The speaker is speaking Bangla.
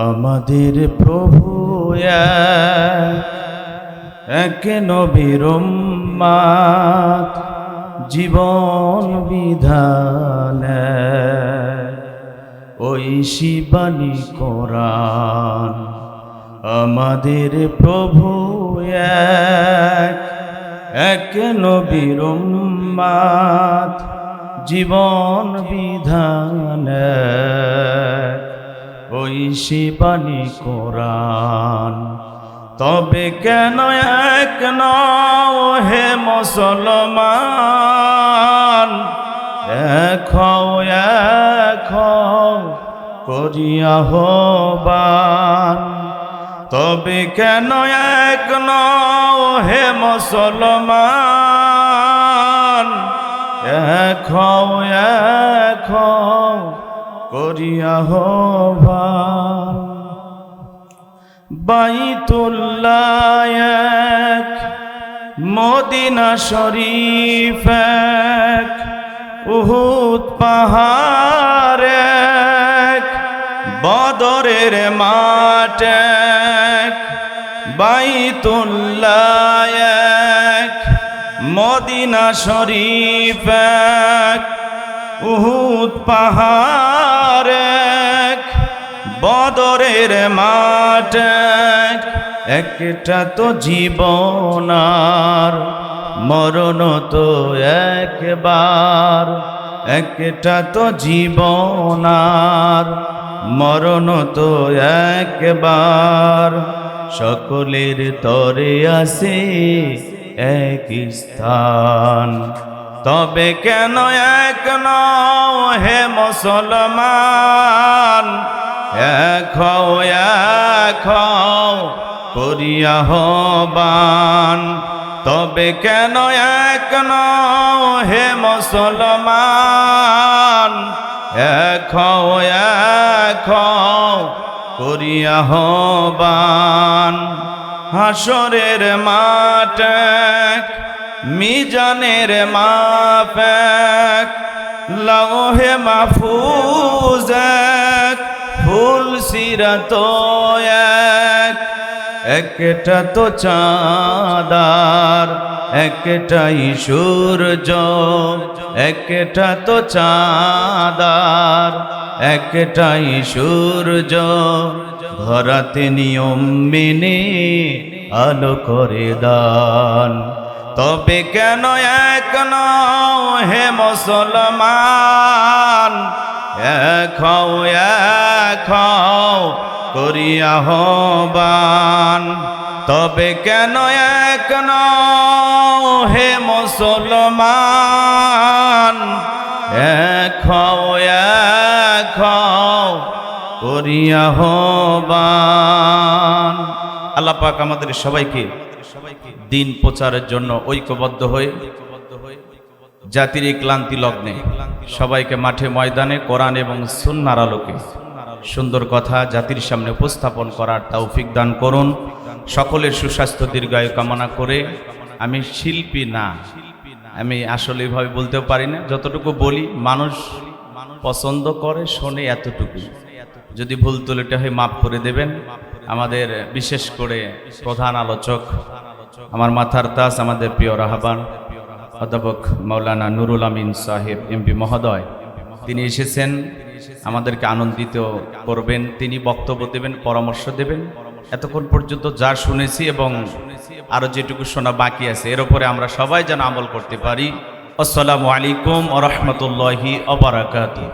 আমাদের প্রভু এক নবীর উম্মত, জীবন বিধান ওই শিবানী কোরআন। আমাদের প্রভু এক নবীর উম্মত, জীবন বিধান ওই শিবানী কোরআন। তবে কেন এক নও হে মুসলমান, এক করিয়া আহ্বান। তবে কেন এক নও হে মুসলমান, এক করিয়া আহ্বান। বাইতুল্লাহ এক, মদিনা শরীফ এক, উহুদ পাহাড় এক, বদরের মাঠ এক। বাইতুল্লাহ এক, মদিনা শরীফ এক, উহুদ পাহাড় এক, বদরের মাঠ এক। একটা তো জীবন আর মরণ তো একবার, একটা তো জীবন আর মরণ তো একবার। সকলের তরে আছে এক স্থান। তবে কেন এক নও হে মুসলমান, এক করিয়া আহ্বান। তবে কেন এক নও হে মুসলমান, এক করিয়া আহ্বান। হাসরের মাঠ এক, মিজানের মাপ এক, লৌহে মাহফুজ এক, ফুল সিরাত এক। একটা তো চাঁদার, একটাই সূর্য, একটা তো চাঁদার, একটাই সূর্য। ধরাতে নিয়ম মেনে আলো করে দান। তবে কেন এক নও হে মুসলমান, এক করিয়া আহ্বান। তবে কেন এক নও হে মুসলমান, এক করিয়া আহ্বান। আল্লাহ পাক আমাদের সবাইকে দিন প্রচারের জন্য ঐক্যবদ্ধ হয়ে জাতির এই ক্লান্তি লগ্নে সবাইকে মাঠে ময়দানে কোরআন এবং সুন্নাহর আলোকে সুন্দর কথা জাতির সামনে উপস্থাপন করার তৌফিক দান করুন। সকলের সুস্বাস্থ্য দীর্ঘায়ু কামনা করে, আমি শিল্পী না, আমি আসলে এভাবে বলতেও পারি না। যতটুকু বলি মানুষ পছন্দ করে শোনে, এতটুকু। যদি ভুল ত্রুটি হয় মাফ করে দেবেন। আমাদের বিশেষ করে প্রধান আলোচক, আমার মাথার তাজ, আমাদের প্রিয় রাহবান অধ্যাপক মাওলানা নুরুল আমিন সাহেব এমপি মহোদয়, তিনি এসেছেন, আমাদেরকে আনন্দিত করবেন। তিনি বক্তব্য দেবেন, পরামর্শ দেবেন। এতক্ষণ পর্যন্ত যা শুনেছি এবং আরো যেটুকু শোনা বাকি আছে, এর উপরে আমরা সবাই যেন আমল করতে পারি। আসসালামু আলাইকুম ওয়া রাহমাতুল্লাহি ওয়া বারাকাতুহু।